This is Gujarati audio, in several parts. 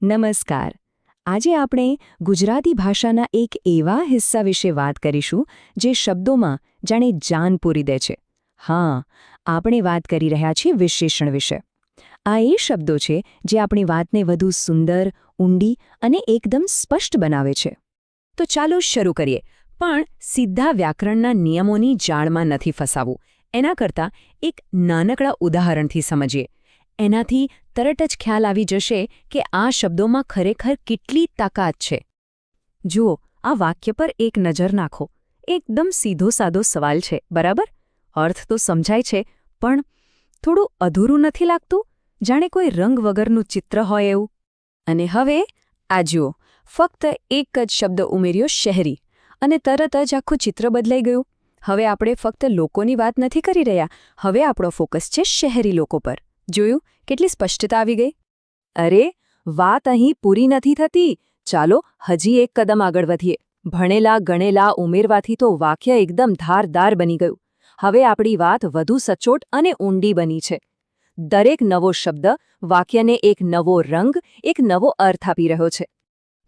નમસ્કાર. આજે આપણે ગુજરાતી ભાષાના એક એવા હિસ્સા વિશે વાત કરીશું જે શબ્દોમાં જાણે જાન પૂરી દે છે. હા, આપણે વાત કરી રહ્યા છીએ વિશેષણ વિશે. આ એ શબ્દો છે જે આપણી વાતને વધુ સુંદર, ઊંડી અને એકદમ સ્પષ્ટ બનાવે છે. તો ચાલો શરૂ કરીએ, પણ સીધા વ્યાકરણના નિયમોની જાળમાં નથી ફસાવવું. એના કરતાં એક નાનકડા ઉદાહરણથી સમજીએ. એનાથી તરત જ ખ્યાલ આવી જશે કે આ શબ્દોમાં ખરેખર કેટલી તાકાત છે. જુઓ, આ વાક્ય પર એક નજર નાખો. એકદમ સીધો સાદો સવાલ છે, બરાબર? અર્થ તો સમજાય છે, પણ થોડું અધૂરું નથી લાગતું? જાણે કોઈ રંગ વગરનું ચિત્ર હોય એવું. અને હવે આ જુઓ, ફક્ત એક જ શબ્દ ઉમેર્યો, શહેરી, અને તરત જ આખું ચિત્ર બદલાઈ ગયું. હવે આપણે ફક્ત લોકોની વાત નથી કરી રહ્યા, હવે આપણો ફોકસ છે શહેરી લોકો પર. જોયું કેટલી સ્પષ્ટતા આવી ગઈ? અરે, વાત અહીં પૂરી નથી થતી. ચાલો હજી એક કદમ આગળ વધીએ. ભણેલા ગણેલા ઉમેરવાથી તો વાક્ય એકદમ ધારદાર બની ગયું. હવે આપણી વાત વધુ સચોટ અને ઊંડી બની છે. દરેક નવો શબ્દ વાક્યને એક નવો રંગ, એક નવો અર્થ આપી રહ્યો છે.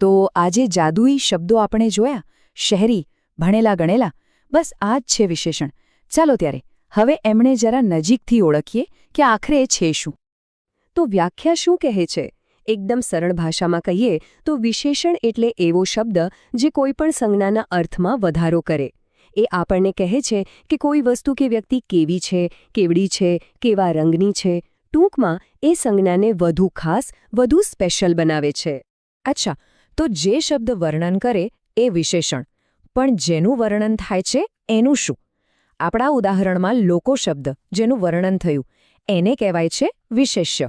તો આજે જાદુઈ શબ્દો આપણે જોયા, શહેરી, ભણેલા ગણેલા, બસ આ જ છે વિશેષણ. ચાલો ત્યારે હવે એમણે જરા નજીકથી ઓળખીએ કે આખરે છે શું. તો વ્યાખ્યા શું કહે છે? એકદમ સરળ ભાષામાં કહીએ તો વિશેષણ એટલે એવો શબ્દ જે કોઈપણ સંજ્ઞાના અર્થમાં વધારો કરે. એ આપણને કહે છે કે કોઈ વસ્તુ કે વ્યક્તિ કેવી છે, કેવડી છે, કેવા રંગની છે. ટૂંકમાં એ સંજ્ઞાને વધુ ખાસ, વધુ સ્પેશિયલ બનાવે છે. અચ્છા, તો જે શબ્દ વર્ણન કરે એ વિશેષણ, પણ જેનું વર્ણન થાય છે એનું શું? આપણા ઉદાહરણમાં લોકો શબ્દ જેનું વર્ણન થયું એને કહેવાય છે વિશેષ્ય.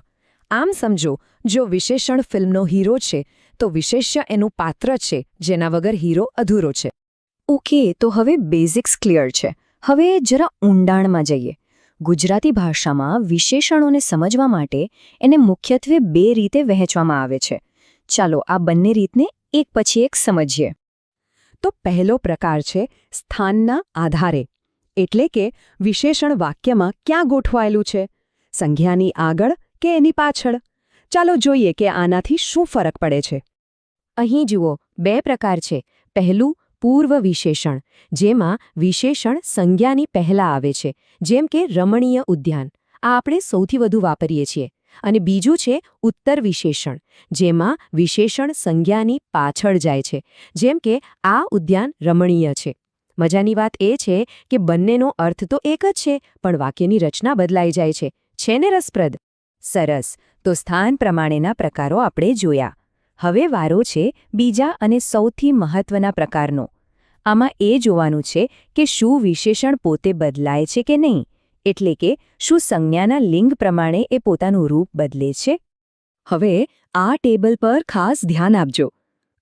આમ સમજો, જો વિશેષણ ફિલ્મનો હીરો છે તો વિશેષ્ય એનું પાત્ર છે જેના વગર હીરો અધૂરો છે. ઓકે, તો હવે બેઝિક્સ ક્લિયર છે. હવે જરા ઊંડાણમાં જઈએ. ગુજરાતી ભાષામાં વિશેષણોને સમજવા માટે એને મુખ્યત્વે બે રીતે વહેંચવામાં આવે છે. ચાલો આ બંને રીતને એક પછી એક સમજીએ. તો પહેલો પ્રકાર છે સ્થાનના આધારે. એટલે કે વિશેષણ વાક્યમાં ક્યાં ગોઠવાયેલું છે, સંજ્ઞાની આગળ કે એની પાછળ. ચાલો જોઈએ કે આનાથી શું ફરક પડે છે. અહીં જુઓ, બે પ્રકાર છે. પહેલું પૂર્વ વિશેષણ, જેમાં વિશેષણ સંજ્ઞાની પહેલા આવે છે, જેમ કે રમણીય ઉદ્યાન. આ આપણે સૌથી વધુ વાપરીએ છીએ. અને બીજું છે ઉત્તર વિશેષણ, જેમાં વિશેષણ સંજ્ઞાની પાછળ જાય છે, જેમ કે આ ઉદ્યાન રમણીય છે. મજાની વાત એ છે કે બંનેનો અર્થ તો એક જ છે, પણ વાક્યની રચના બદલાઈ જાય છે. છે ને રસપ્રદ? સરસ. તો સ્થાન પ્રમાણેના પ્રકારો આપણે જોયા. હવે વારો છે બીજા અને સૌથી મહત્વના પ્રકારનો. આમાં એ જોવાનું છે કે શું વિશેષણ પોતે બદલાય છે કે નહીં, એટલે કે શું સંજ્ઞાના લિંગ પ્રમાણે એ પોતાનું રૂપ બદલે છે. હવે આ ટેબલ પર ખાસ ધ્યાન આપજો.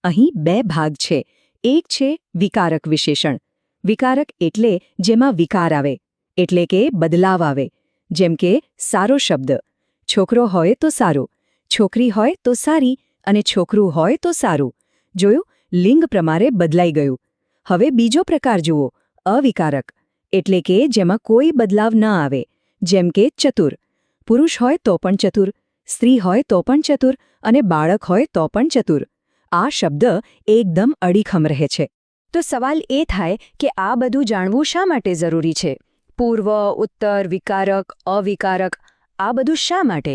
અહીં બે ભાગ છે. એક છે વિકારક વિશેષણ. વિકારક એટલે જેમાં વિકાર આવે, એટલે કે બદલાવ આવે. જેમ કે સારો શબ્દ, છોકરો હોય તો સારો, છોકરી હોય તો સારી, અને છોકરું હોય તો સારું. જોયું, લિંગ પ્રમાણે બદલાઈ ગયું. હવે બીજો પ્રકાર જુઓ, અવિકારક, એટલે કે જેમાં કોઈ બદલાવ ન આવે. જેમ કે ચતુર, પુરુષ હોય તો પણ ચતુર, સ્ત્રી હોય તો પણ ચતુર, અને બાળક હોય તો પણ ચતુર. આ શબ્દ એકદમ અડીખમ રહે છે. તો સવાલ એ થાય કે આ બધું જાણવું શા માટે જરૂરી છે? પૂર્વ, ઉત્તર, વિકારક, અવિકારક, આ બધું શા માટે?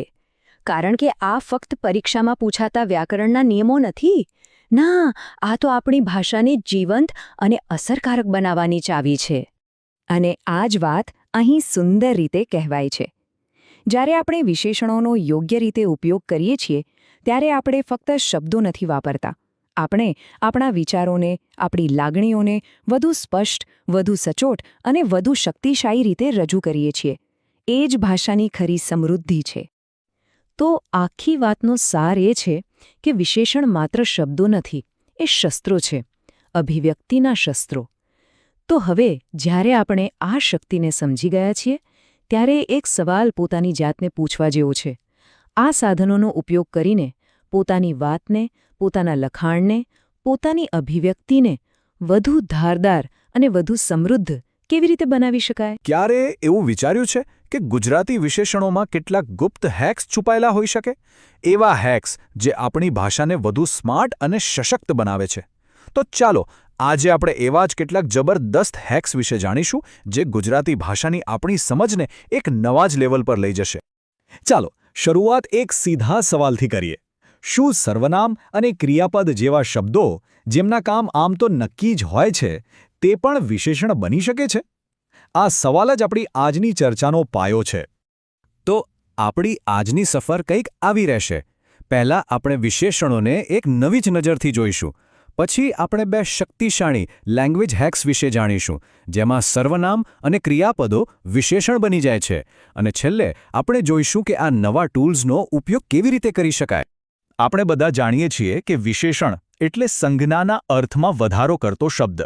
કારણ કે આ ફક્ત પરીક્ષામાં પૂછાતા વ્યાકરણના નિયમો નથી. ના, આ તો આપણી ભાષાને જીવંત અને અસરકારક બનાવવાની ચાવી છે. અને આ જ વાત અહીં સુંદર રીતે કહેવાય છે. જ્યારે આપણે વિશેષણોનો યોગ્ય રીતે ઉપયોગ કરીએ છીએ, ત્યારે આપણે ફક્ત શબ્દો નથી વાપરતા. આપણે આપણા વિચારોને, આપણી લાગણીઓને વધુ સ્પષ્ટ, વધુ સચોટ અને વધુ શક્તિશાળી રીતે રજૂ કરીએ છીએ. એ જ ભાષાની ખરી સમૃદ્ધિ છે. તો આખી વાતનો સાર એ છે કે વિશેષણ માત્ર શબ્દો નથી, એ શસ્ત્રો છે, અભિવ્યક્તિના શસ્ત્રો. તો હવે જ્યારે આપણે આ શક્તિને સમજી ગયા છીએ, ત્યારે એક સવાલ પોતાની જાતને પૂછવા જેવો છે. આ સાધનોનો ઉપયોગ કરીને પોતાની વાતને, પોતાના લખાણને, પોતાની અભિવ્યક્તિને વધુ ધારદાર અને વધુ સમૃદ્ધ કેવી રીતે બનાવી શકાય? ક્યારે એવું વિચાર્યું છે કે ગુજરાતી વિશેષણોમાં કેટલાક ગુપ્ત હેક્સ છુપાયેલા હોઈ શકે, એવા હેક્સ જે આપણી ભાષાને વધુ સ્માર્ટ અને સશક્ત બનાવે છે. તો ચાલો આજે આપણે એવા જ કેટલાક જબરદસ્ત હેક્સ વિશે જાણીશું જે ગુજરાતી ભાષાની આપણી સમજને એક નવા જ લેવલ પર લઈ જશે. ચાલો શરૂઆત એક સીધા સવાલથી કરીએ. શું સર્વનામ અને ક્રિયાપદ જેવા શબ્દો જેમના કામ આમ તો નક્કી જ હોય છે તે પણ વિશેષણ બની શકે છે? આ સવાલ જ આપણી આજની ચર્ચાનો પાયો છે. તો આપણી આજની સફર કંઈક આવી રહેશે. પહેલાં આપણે વિશેષણોને એક નવી જ નજરથી જોઈશું. પછી આપણે બે શક્તિશાળી લેંગ્વેજ હેક્સ વિશે જાણીશું, જેમાં સર્વનામ અને ક્રિયાપદો વિશેષણ બની જાય છે. અને છેલ્લે આપણે જોઈશું કે આ નવા ટૂલ્સનો ઉપયોગ કેવી રીતે કરી શકાય. આપણે બધા જાણીએ છીએ કે વિશેષણ એટલે સંજ્ઞાના અર્થમાં વધારો કરતો શબ્દ.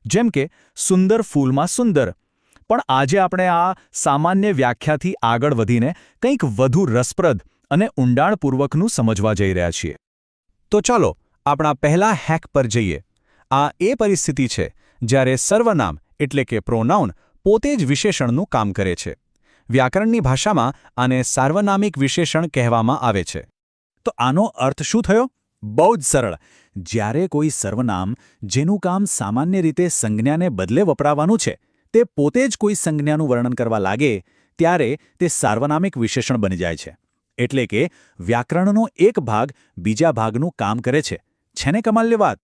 જેમ કે સુંદર ફૂલમાં સુંદર. પણ આજે આપણે આ સામાન્ય વ્યાખ્યાથી આગળ વધીને કંઈક વધુ રસપ્રદ અને ઊંડાણપૂર્વકનું સમજવા જઈ રહ્યા છીએ. તો ચાલો આપણા પહેલા હેક પર જઈએ. આ એ પરિસ્થિતિ છે જ્યારે સર્વનામ એટલે કે પ્રોનાઉન પોતે જ વિશેષણનું કામ કરે છે. વ્યાકરણની ભાષામાં આને સાર્વનામિક વિશેષણ કહેવામાં આવે છે. તો આનો અર્થ શું થયો? બહુ જ સરળ. જ્યારે કોઈ સર્વનામ જેનું કામ સામાન્ય રીતે સંજ્ઞાને બદલે વપરાવાનું છે તે પોતે જ કોઈ સંજ્ઞાનું વર્ણન કરવા લાગે ત્યારે તે સાર્વનામિક વિશેષણ બની જાય છે. એટલે કે વ્યાકરણનો એક ભાગ બીજા ભાગનું કામ કરે છે. છે ને કમાલની વાત?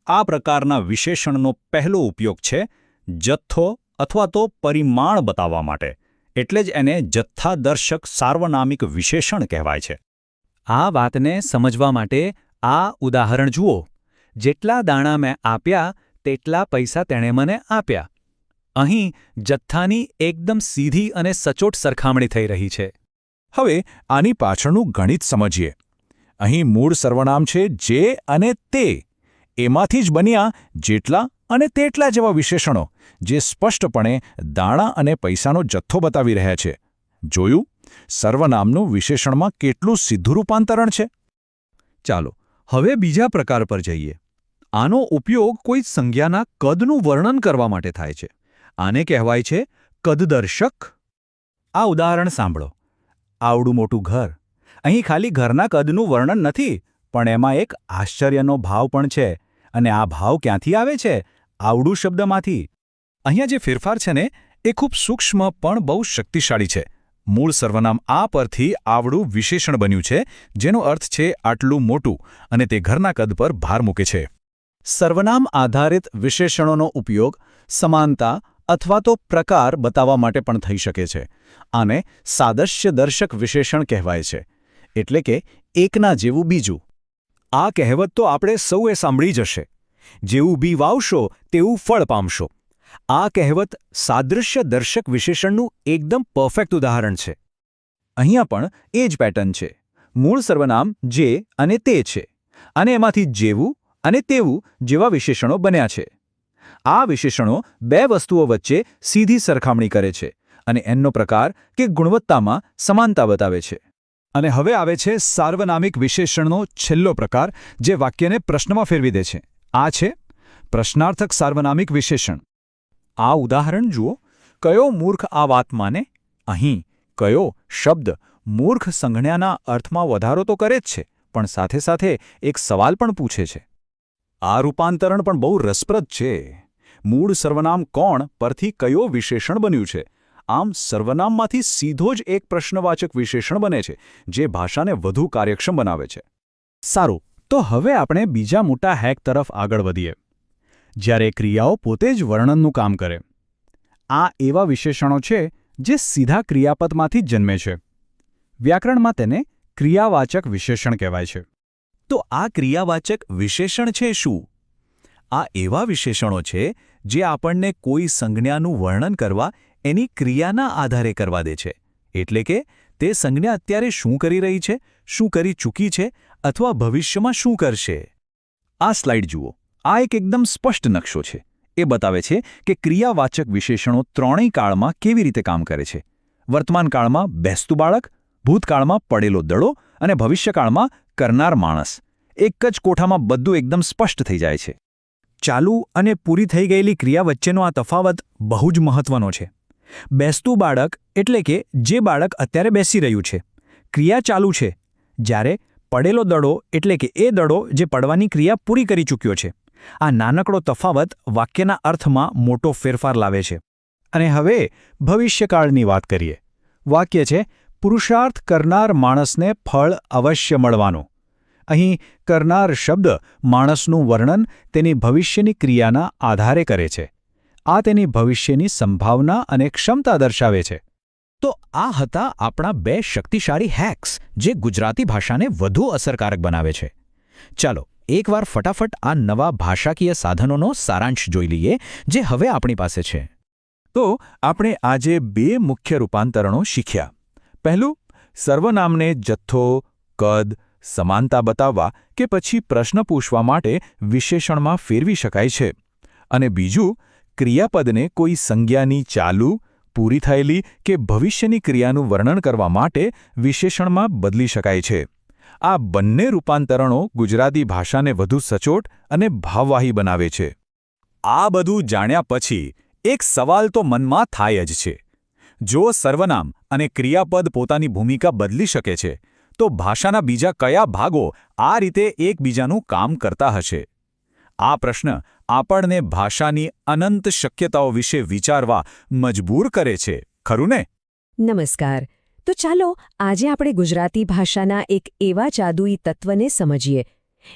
આ પ્રકારના વિશેષણનો પહેલો ઉપયોગ છે જથ્થો અથવા તો પરિમાણ બતાવવા માટે. એટલે જ એને જથ્થાદર્શક સાર્વનામિક વિશેષણ કહેવાય છે. આ વાતને સમજવા માટે આ ઉદાહરણ જુઓ. જેટલા દાણા મેં આપ્યા તેટલા પૈસા તેણે મને આપ્યા. અહીં જથ્થાની એકદમ સીધી અને સચોટ સરખામણી થઈ રહી છે. હવે આની પાછળનું ગણિત સમજીએ. અહીં મૂળ સર્વનામ છે જે અને તે. એમાંથી જ બન્યા જેટલા અને તેટલા જેવા વિશેષણો જે સ્પષ્ટપણે દાણા અને પૈસાનો જથ્થો બતાવી રહ્યા છે. જોયું? સર્વનામનું વિશેષણમાં કેટલું સીધું રૂપાંતરણ છે. ચાલો હવે બીજા પ્રકાર પર જઈએ. આનો ઉપયોગ કોઈ સંજ્ઞાના કદનું વર્ણન કરવા માટે થાય છે. આને કહેવાય છે કદદર્શક. આ ઉદાહરણ સાંભળો. આવડું મોટું ઘર. અહીં ખાલી ઘરના કદનું વર્ણન નથી, પણ એમાં એક આશ્ચર્યનો ભાવ પણ છે. અને આ ભાવ ક્યાંથી આવે છે? આવડું શબ્દમાંથી. અહીંયા જે ફેરફાર છે ને એ ખૂબ સૂક્ષ્મ પણ બહુ શક્તિશાળી છે. મૂળ સર્વનામ આ પરથી આવડું વિશેષણ બન્યું છે, જેનો અર્થ છે આટલું મોટું, અને તે ઘરના કદ પર ભાર મૂકે છે. સર્વનામ આધારિત વિશેષણોનો ઉપયોગ સમાનતા અથવા તો પ્રકાર બતાવવા માટે પણ થઈ શકે છે. આને સાદૃશ્યદર્શક વિશેષણ કહેવાય છે. એટલે કે એકના જેવું બીજું. આ કહેવત તો આપણે સૌએ સાંભળી જ હશે. જેવું બી વાવશો તેવું ફળ પામશો. આ કહેવત સાદૃશ્યદર્શક વિશેષણનું એકદમ પરફેક્ટ ઉદાહરણ છે. અહીંયા પણ એ જ પેટર્ન છે. મૂળ સર્વનામ જે અને તે છે, અને એમાંથી જેવું અને તેવું જેવા વિશેષણો બન્યા છે. આ વિશેષણો બે વસ્તુઓ વચ્ચે સીધી સરખામણી કરે છે અને એનો પ્રકાર કે ગુણવત્તામાં સમાનતા બતાવે છે. અને હવે આવે છે સાર્વનામિક વિશેષણનો છેલ્લો પ્રકાર, જે વાક્યને પ્રશ્નમાં ફેરવી દે છે. આ છે પ્રશ્નાર્થક સાર્વનામિક વિશેષણ. આ ઉદાહરણ જુઓ. કયો મૂર્ખ આ વાત માને? અહીં કયો શબ્દ મૂર્ખ સંજ્ઞાના અર્થમાં વધારો તો કરે જ છે, પણ સાથે સાથે એક સવાલ પણ પૂછે છે. આ રૂપાંતરણ પણ બહુ રસપ્રદ છે. મૂળ સર્વનામ કોણ પરથી કયો વિશેષણ બન્યું છે. આમ સર્વનામમાંથી સીધો જ એક પ્રશ્નવાચક વિશેષણ બને છે, જે ભાષાને વધુ કાર્યક્ષમ બનાવે છે. સારું, તો હવે આપણે બીજા મોટા હેક તરફ આગળ વધીએ. જ્યારે ક્રિયાઓ પોતે જ વર્ણનનું કામ કરે. આ એવા વિશેષણો છે જે સીધા ક્રિયાપદમાંથી જ જન્મે છે. વ્યાકરણમાં તેને ક્રિયાવાચક વિશેષણ કહેવાય છે. તો આ ક્રિયાવાચક વિશેષણ છે શું? આ એવા વિશેષણો છે જે આપણને કોઈ સંજ્ઞાનું વર્ણન કરવા એની ક્રિયાના આધારે કરવા દે છે. એટલે કે તે સંજ્ઞા અત્યારે શું કરી રહી છે, શું કરી ચૂકી છે, અથવા ભવિષ્યમાં શું કરશે. આ સ્લાઇડ જુઓ. આ એકદમ સ્પષ્ટ નકશો છે. એ બતાવે છે કે ક્રિયાવાચક વિશેષણો ત્રણેય કાળમાં કેવી રીતે કામ કરે છે. વર્તમાન કાળમાં બેસતું બાળક, ભૂતકાળમાં પડેલો દડો અને ભવિષ્યકાળમાં કરનાર માણસ. એક જ કોઠામાં બધું એકદમ સ્પષ્ટ થઈ જાય છે. ચાલુ અને પૂરી થઈ ગયેલી ક્રિયા વચ્ચેનો આ તફાવત બહુ જ મહત્વનો છે. બેસતું બાળક એટલે કે જે બાળક અત્યારે બેસી રહ્યું છે, ક્રિયા ચાલુ છે, જ્યારે પડેલો દડો એટલે કે એ દડો જે પડવાની ક્રિયા પૂરી કરી ચૂક્યો છે. આ નાનકડો તફાવત વાક્યના અર્થમાં મોટો ફેરફાર લાવે છે. અને હવે ભવિષ્યકાળની વાત કરીએ. વાક્ય છે, પુરુષાર્થ કરનાર માણસને ફળ અવશ્ય મળવાનું. અહીં કરનાર શબ્દ માણસનું વર્ણન તેની ભવિષ્યની ક્રિયાના આધારે કરે છે. આ તેની ભવિષ્યની સંભાવના અને ક્ષમતા દર્શાવે છે. તો આ હતા આપણા 2 શક્તિશાળી હેક્સ જે ગુજરાતી ભાષાને વધુ અસરકારક બનાવે છે. ચાલો એકવાર ફટાફટ આ નવા ભાષાકીય સાધનોનો સારાંશ જોઈ લઈએ જે હવે આપણી પાસે છે. તો આપણે આજે 2 મુખ્ય રૂપાંતરણો શીખ્યા. પહેલું, સર્વનામને જથ્થો, કદ, સમાનતા બતાવવા કે પછી પ્રશ્ન પૂછવા માટે વિશેષણમાં ફેરવી શકાય છે. અને બીજું, ક્રિયાપદને કોઈ સંજ્ઞાની ચાલુ, પૂરી થયેલી કે ભવિષ્યની ક્રિયાનું વર્ણન કરવા માટે વિશેષણમાં બદલી શકાય છે. આ બંને રૂપાંતરણો ગુજરાતી ભાષાને વધુ સચોટ અને ભાવવાહી બનાવે છે. આ બધું જાણ્યા પછી એક સવાલ તો મનમાં થાય જ છે. જો સર્વનામ અને ક્રિયાપદ પોતાની ભૂમિકા બદલી શકે છે, તો ભાષાના બીજા કયા ભાગો આ રીતે એકબીજાનું કામ કરતા હશે? આ પ્રશ્ન આપણને ભાષાની અનંત શક્યતાઓ વિશે વિચારવા મજબૂર કરે છે, ખરું ને? નમસ્કાર. તો ચાલો આજે આપણે ગુજરાતી ભાષાના એક એવા જાદુઈ તત્વને સમજીએ.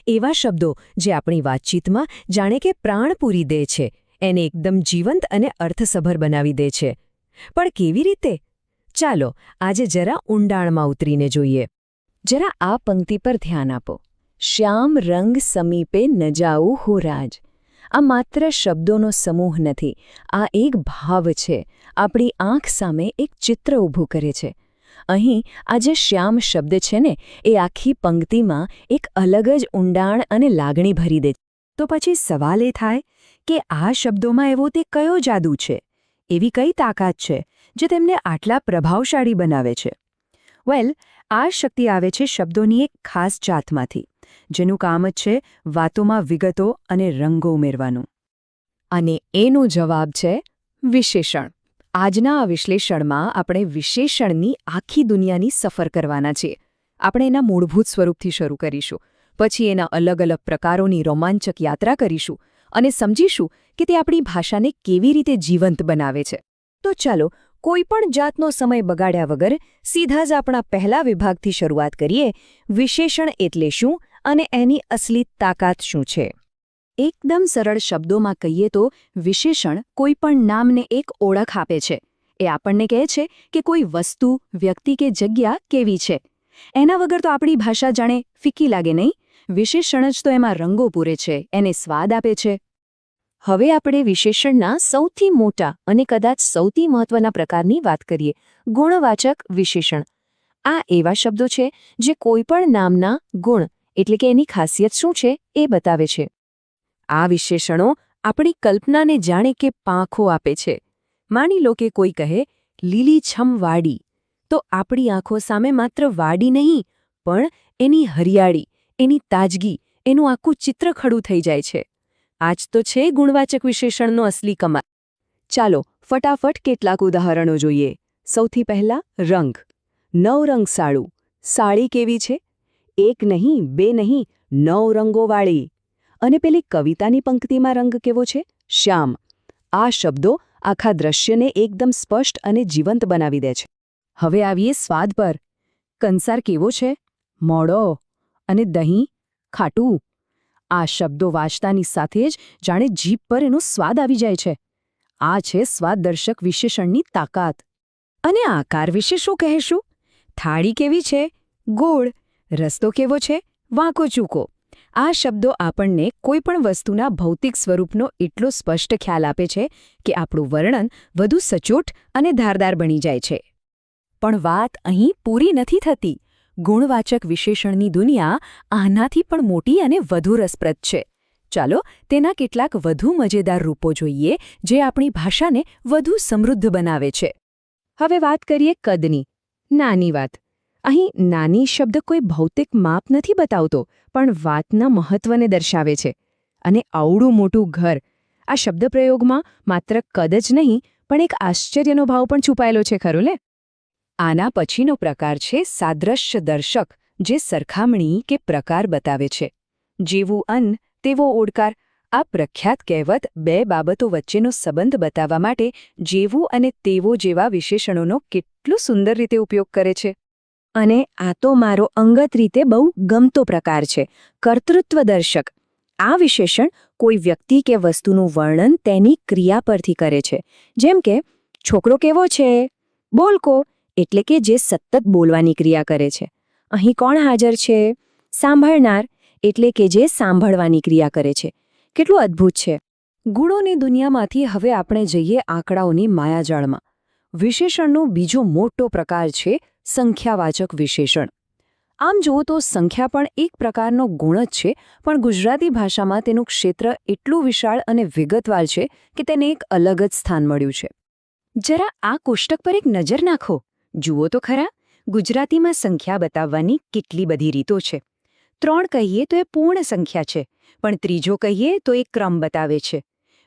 એવા શબ્દો જે આપણી વાતચીતમાં જાણે કે પ્રાણ પૂરી દે છે, એને એકદમ જીવંત અને અર્થસભર બનાવી દે છે. પણ કેવી રીતે? ચાલો આજે જરા ઊંડાણમાં ઉતરીને જોઈએ. જરા આ પંક્તિ પર ધ્યાન આપો. શ્યામ રંગ સમીપે ન જાઉં હું રાજ. આ માત્ર શબ્દોનો સમૂહ નથી, આ એક ભાવ છે. આપણી આંખ સામે એક ચિત્ર ઊભું કરે છે. અહીં આ જે શ્યામ શબ્દ છે ને, એ આખી પંક્તિમાં એક અલગ જ ઊંડાણ અને લાગણી ભરી દે. તો પછી સવાલ એ થાય કે આ શબ્દોમાં એવો તે કયો જાદુ છે? એવી કઈ તાકાત છે જે તેમને આટલા પ્રભાવશાળી બનાવે છે? વેલ, આ શક્તિ આવે છે શબ્દોની એક ખાસ જાતમાંથી, જેનું કામ જ છે વાતોમાં વિગતો અને રંગો ઉમેરવાનું. અને એનો જવાબ છે વિશેષણ. આજના આ વિશ્લેષણમાં આપણે વિશેષણની આખી દુનિયાની સફર કરવાના છીએ. આપણે એના મૂળભૂત સ્વરૂપથી શરૂ કરીશું, પછી એના અલગ અલગ પ્રકારોની રોમાંચક યાત્રા કરીશું અને સમજીશું કે તે આપણી ભાષાને કેવી રીતે જીવંત બનાવે છે. તો ચાલો કોઈ પણ જાતનો સમય બગાડ્યા વગર સીધા જ આપણા પહેલા વિભાગથી શરૂઆત કરીએ. વિશેષણ એટલે શું અને એની અસલી તાકાત શું છે? એકદમ સરળ શબ્દોમાં કહીએ તો વિશેષણ કોઈપણ નામને એક ઓળખ આપે છે. એ આપણને કહે છે કે કોઈ વસ્તુ, વ્યક્તિ કે જગ્યા કેવી છે. એના વગર તો આપણી ભાષા જાણે ફીકી લાગે નહીં. વિશેષણ જ તો એમાં રંગો પૂરે છે, એને સ્વાદ આપે છે. હવે આપણે વિશેષણના સૌથી મોટા અને કદાચ સૌથી મહત્વના પ્રકારની વાત કરીએ, ગુણવાચક વિશેષણ. આ એવા શબ્દો છે જે કોઈપણ નામના ગુણ એટલે કે એની ખાસિયત શું છે એ બતાવે છે. આ વિશેષણો આપણી કલ્પનાને જાણે કે પાંખો આપે છે. માની લો કે કોઈ કહે લીલીછમ વાડી, તો આપણી આંખો સામે માત્ર વાડી નહીં પણ એની હરિયાળી, એની તાજગી, એનું આખું ચિત્ર ખડું થઈ જાય છે. આ જ તો છે ગુણવાચક વિશેષણનો અસલી કમાલ. ચાલો ફટાફટ કેટલાક ઉદાહરણો જોઈએ. સૌથી પહેલા રંગ. નવરંગસાળું. સાડી કેવી છે? એક નહીં, બે નહીં, 9 રંગોવાળી. અને પેલી કવિતાની પંક્તિમાં રંગ કેવો છે? શ્યામ. આ શબ્દો આખા દ્રશ્યને એકદમ સ્પષ્ટ અને જીવંત બનાવી દે છે. હવે આવીએ સ્વાદ પર. કંસાર કેવો છે? મોડો. અને દહીં? ખાટું. આ શબ્દો વાંચતાની સાથે જ જાણે જીભ પર એનો સ્વાદ આવી જાય છે. આ છે સ્વાદદર્શક વિશેષણની તાકાત. અને આકાર વિશે શું કહેશું? થાળી કેવી છે? ગોળ. રસ્તો કેવો છે? વાંકો ચૂકો. આ શબ્દો આપણને કોઈપણ વસ્તુના ભૌતિક સ્વરૂપનો એટલો સ્પષ્ટ ખ્યાલ આપે છે કે આપણું વર્ણન વધુ સચોટ અને ધારદાર બની જાય છે. પણ વાત અહીં પૂરી નથી થતી. ગુણવાચક વિશેષણની દુનિયા આનાથી પણ મોટી અને વધુ રસપ્રદ છે. ચાલો તેના કેટલાક વધુ મજેદાર રૂપો જોઈએ જે આપણી ભાષાને વધુ સમૃદ્ધ બનાવે છે. હવે વાત કરીએ કદની. નાની વાત. અહીં નાની શબ્દ કોઈ ભૌતિક માપ નથી બતાવતો, પણ વાતના મહત્વને દર્શાવે છે. અને આવડું મોટું ઘર. આ શબ્દપ્રયોગમાં માત્ર કદ જ નહીં પણ એક આશ્ચર્યનો ભાવ પણ છુપાયેલો છે ખરું લે. આના પછીનો પ્રકાર છે સાદ્રશ્ય દર્શક, જે સરખામણી કે પ્રકાર બતાવે છે. જેવું અન્ન તેવો ઓડકાર. આ પ્રખ્યાત કહેવત બે બાબતો વચ્ચેનો સંબંધ બતાવવા માટે જેવું અને તેવો જેવા વિશેષણોનો કેટલું સુંદર રીતે ઉપયોગ કરે છે. અને આ તો મારો અંગત રીતે બહુ ગમતો પ્રકાર છે, કર્તૃત્વદર્શક. આ વિશેષણ કોઈ વ્યક્તિ કે વસ્તુનું વર્ણન તેની ક્રિયા પરથી કરે છે. જેમ કે છોકરો કેવો છે, બોલકો, એટલે કે જે સતત બોલવાની ક્રિયા કરે છે. અહીં કોણ હાજર છે, સાંભળનાર, એટલે કે જે સાંભળવાની ક્રિયા કરે છે. કેટલું અદ્ભુત છે. ગુણોની દુનિયામાંથી હવે આપણે જઈએ આંકડાઓની માયાજાળમાં. વિશેષણનો બીજો મોટો પ્રકાર છે સંખ્યાવાચક વિશેષણ. આમ જુઓ તો સંખ્યા પણ એક પ્રકારનો ગુણ જ છે, પણ ગુજરાતી ભાષામાં તેનું ક્ષેત્ર એટલું વિશાળ અને વિગતવાર છે કે તેને એક અલગ જ સ્થાન મળ્યું છે. જરા આ કોષ્ટક પર એક નજર નાખો. જુઓ તો ખરા, ગુજરાતીમાં સંખ્યા બતાવવાની કેટલી બધી રીતો છે. 3 કહીએ તો એ પૂર્ણ સંખ્યા છે, પણ ત્રીજો કહીએ તો એ ક્રમ બતાવે છે.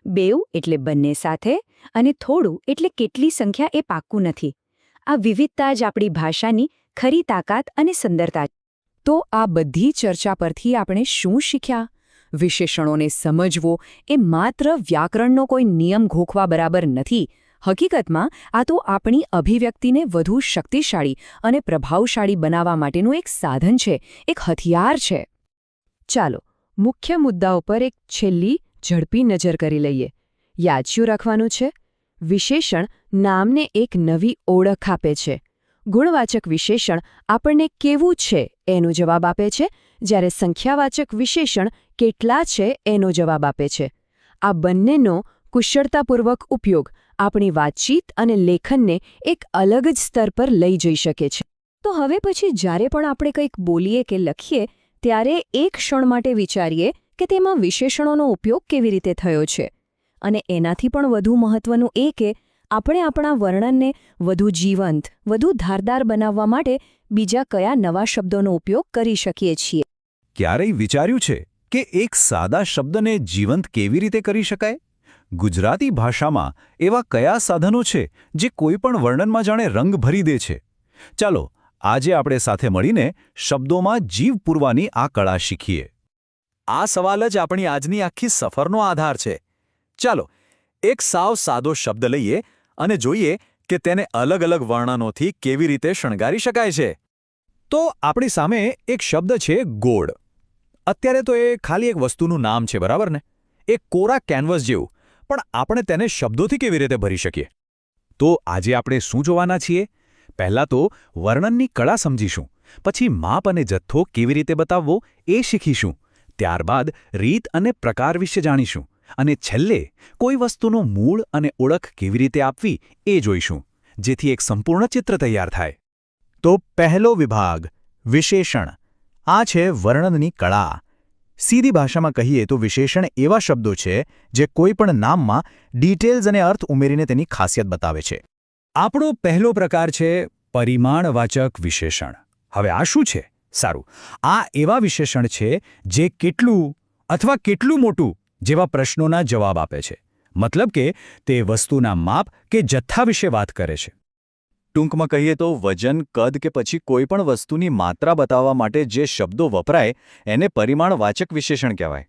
2 એટલે બંને સાથે, અને થોડું એટલે કેટલી સંખ્યા એ પાક્કું નથી. આ વિવિધતા જ આપણી ભાષાની ખરી તાકાત અને સુંદરતા. તો આ બધી ચર્ચા પરથી આપણે શું શીખ્યા? વિશેષણોને સમજવો એ માત્ર વ્યાકરણનો કોઈ નિયમ ઘોખવા બરાબર નથી. હકીકતમાં આ તો આપણી અભિવ્યક્તિને વધુ શક્તિશાળી અને પ્રભાવશાળી બનાવવા માટેનું એક સાધન છે, એક હથિયાર છે. ચાલો મુખ્ય મુદ્દાઓ પર એક છેલ્લી ઝડપી નજર કરી લઈએ. યાદ શું રાખવાનું છે? વિશેષણ નામને એક નવી ઓળખ આપે છે. ગુણવાચક વિશેષણ આપણને કેવું છે એનો જવાબ આપે છે, જ્યારે સંખ્યાવાચક વિશેષણ કેટલા છે એનો જવાબ આપે છે. આ બંનેનો કુશળતાપૂર્વક ઉપયોગ આપણી વાતચીત અને લેખનને એક અલગ જ સ્તર પર લઈ જઈ શકે છે. તો હવે પછી જ્યારે પણ આપણે કંઈક બોલીએ કે લખીએ, ત્યારે એક ક્ષણ માટે વિચારીએ કે તેમાં વિશેષણોનો ઉપયોગ કેવી રીતે થયો છે. અને એનાથી પણ વધુ મહત્વનું એ કે આપણે આપણા વર્ણનને વધુ જીવંત, વધુ ધારદાર બનાવવા માટે બીજા કયા નવા શબ્દોનો ઉપયોગ કરી શકીએ છીએ. ક્યારેય વિચાર્યું છે કે એક સાદા શબ્દને જીવંત કેવી રીતે કરી શકાય? ગુજરાતી ભાષામાં એવા કયા સાધનો છે જે કોઈપણ વર્ણનમાં જાણે રંગ ભરી દે છે? ચાલો આજે આપણે સાથે મળીને શબ્દોમાં જીવ પૂરવાની આ કળા શીખીએ. આ સવાલ જ આપણી આજની આખી સફરનો આધાર છે. ચાલો એક સાવ સાદો શબ્દ લઈએ અને જોઈએ કે તેને અલગ અલગ વર્ણનોથી કેવી રીતે શણગારી શકાય છે. તો આપણી સામે એક શબ્દ છે ગોળ. અત્યારે તો એ ખાલી એક વસ્તુનું નામ છે, બરાબર ને? એક કોરા કેનવસ જેવું. પણ આપણે તેને શબ્દોથી કેવી રીતે ભરી શકીએ? તો આજે આપણે શું જોવાના છીએ? પહેલાં તો વર્ણનની કળા સમજીશું, પછી માપ અને જથ્થો કેવી રીતે બતાવવો એ શીખીશું, ત્યારબાદ રીત અને પ્રકાર વિશે જાણીશું, અને છેલ્લે કોઈ વસ્તુનું મૂળ અને ઓળખ કેવી રીતે આપવી એ જોઈશું, જેથી એક સંપૂર્ણ ચિત્ર તૈયાર થાય. તો પહેલો વિભાગ વિશેષણ. આ છે વર્ણનની કળા. સીધી ભાષામાં કહીએ તો વિશેષણ એવા શબ્દો છે જે કોઈપણ નામમાં ડિટેલ્સ અને અર્થ ઉમેરીને તેની ખાસિયત બતાવે છે. આપણો પહેલો પ્રકાર છે પરિમાણવાચક વિશેષણ. હવે આ શું છે? સારું, આ એવા વિશેષણ છે જે કેટલું અથવા કેટલું મોટું જેવા પ્રશ્નોના જવાબ આપે છે. મતલબ કે તે વસ્તુના માપ કે જથ્થા વિશે વાત કરે છે. ટૂંકમાં કહીએ તો વજન, કદ કે પછી કોઈપણ વસ્તુની માત્રા બતાવવા માટે જે શબ્દો વપરાય એને પરિમાણવાચક વિશેષણ કહેવાય.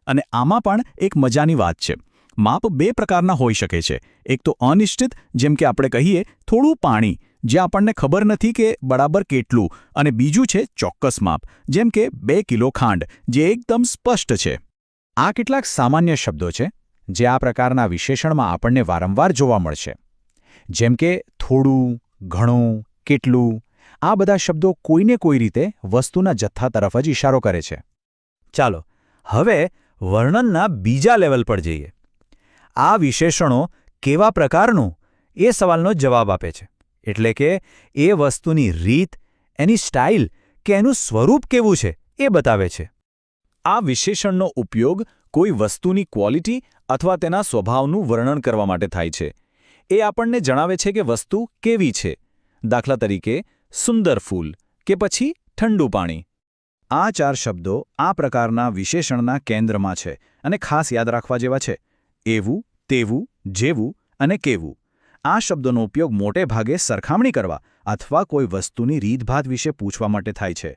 અને આમાં પણ એક મજાની વાત છે. માપ 2 પ્રકારના હોઈ શકે છે. એક તો અનિશ્ચિત, જેમ કે આપણે કહીએ થોડું પાણી, જે આપણને ખબર નથી કે બરાબર કેટલું, અને બીજું છે ચોક્કસ માપ, જેમ કે 2 કિલો ખાંડ, જે એકદમ સ્પષ્ટ છે. આ કેટલાક સામાન્ય શબ્દો છે જે આ પ્રકારના વિશેષણમાં આપણને વારંવાર જોવા મળશે. જેમ કે થોડું, ઘણું, કેટલું. આ બધા શબ્દો કોઈને કોઈ રીતે વસ્તુના જથ્થા તરફ જ ઇશારો કરે છે. ચાલો હવે વર્ણનના બીજા લેવલ પર જઈએ. આ વિશેષણો કેવા પ્રકારનું એ સવાલનો જવાબ આપે છે. એટલે કે એ વસ્તુની રીત, એની સ્ટાઇલ કે એનું સ્વરૂપ કેવું છે એ બતાવે છે. આ વિશેષણનો ઉપયોગ કોઈ વસ્તુની ક્વોલિટી અથવા તેના સ્વભાવનું વર્ણન કરવા માટે થાય છે. એ આપણને જણાવે છે કે વસ્તુ કેવી છે. દાખલા તરીકે સુંદર ફૂલ કે પછી ઠંડુ પાણી. આ 4 શબ્દો આ પ્રકારના વિશેષણના કેન્દ્રમાં છે અને ખાસ યાદ રાખવા જેવા છે. એવું, તેવું, જેવું અને કેવું. આ શબ્દોનો ઉપયોગ મોટે ભાગે સરખામણી કરવા અથવા કોઈ વસ્તુની રીતભાત વિશે પૂછવા માટે થાય છે.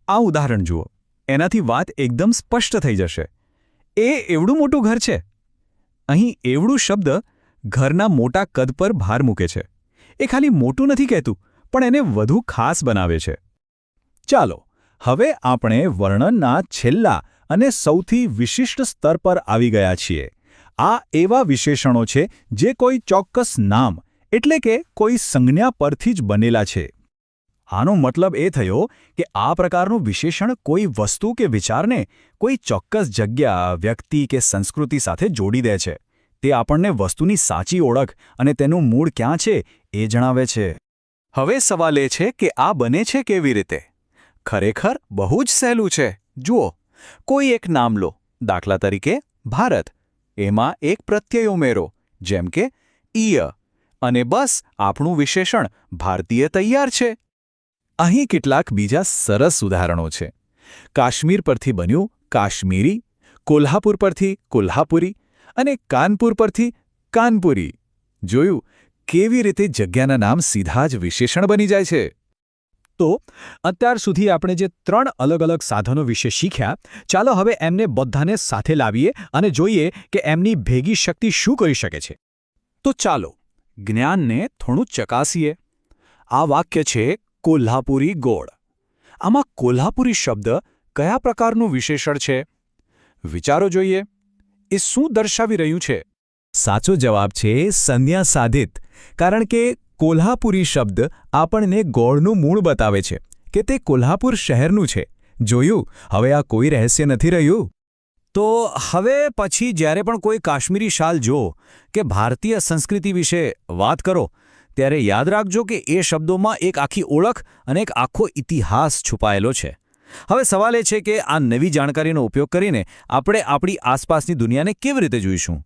આ ઉદાહરણ જુઓ. એનાથી વાત એકદમ સ્પષ્ટ થઈ જશે. એ એવડું મોટું ઘર છે. અહીં એવડું શબ્દ ઘરના મોટા કદ પર ભાર મૂકે છે. એ ખાલી મોટું નથી કહેતું, પણ એને વધુ ખાસ બનાવે છે. ચાલો હવે આપણે વર્ણનના છેલ્લા અને સૌથી વિશિષ્ટ સ્તર પર આવી ગયા છીએ. આ એવા વિશેષણો છે જે કોઈ ચોક્કસ નામ એટલે કે કોઈ સંજ્ઞા પરથી જ બનેલા છે. આનો મતલબ એ થયો કે આ પ્રકારનું વિશેષણ કોઈ વસ્તુ કે વિચારને કોઈ ચોક્કસ જગ્યા, વ્યક્તિ કે સંસ્કૃતિ સાથે જોડી દે છે. તે આપણને વસ્તુની સાચી ઓળખ અને તેનું મૂળ ક્યાં છે એ જણાવે છે. હવે સવાલ એ છે કે આ બને છે કેવી રીતે? ખરેખર બહુ જ સહેલું છે. જુઓ, કોઈ એક નામ લો, દાખલા તરીકે ભારત. એમાં એક પ્રત્યય ઉમેરો, જેમ કે ઈય, અને બસ આપણું વિશેષણ ભારતીય તૈયાર છે. અહીં કેટલાક બીજા સરસ ઉદાહરણો છે. કાશ્મીર પરથી બન્યું કાશ્મીરી, કોલ્હાપુર પરથી કોલ્હાપુરી અને કાનપુર પરથી કાનપુરી. જોયું કેવી રીતે જગ્યાના નામ સીધા જ વિશેષણ બની જાય છે? તો અત્યાર સુધી આપણે જે 3 અલગ અલગ સાધનો વિશે શીખ્યા, ચાલો હવે એમને બધાને સાથે લાવીએ અને જોઈએ કે એમની ભેગી શક્તિ શું કરી શકે છે. તો ચાલો જ્ઞાનને થોડું ચકાસીએ. આ વાક્ય છે કોલ્હાપુરી ગોળ. આમાં કોલ્હાપુરી શબ્દ કયા પ્રકારનું વિશેષણ છે? વિચારો જોઈએ. એ શું દર્શાવી રહ્યું છે? સાચો જવાબ છે સંજ્ઞા સાધિત. કારણ કે કોલ્હાપુરી શબ્દ આપણને ગોળનું મૂળ બતાવે છે કે તે કોલ્હાપુર શહેરનું છે. જોયું, હવે આ કોઈ રહસ્ય નથી રહ્યું. તો હવે પછી જ્યારે પણ કોઈ કાશ્મીરી શાલ જો કે ભારતીય સંસ્કૃતિ વિશે વાત કરો, ત્યારે યાદ રાખજો કે એ શબ્દોમાં એક આખી ઓળખ અને એક આખો ઇતિહાસ છુપાયેલો છે. હવે સવાલ એ છે કે આ નવી જાણકારીનો ઉપયોગ કરીને આપણે આપણી આસપાસની દુનિયાને કેવી રીતે જોઈશું?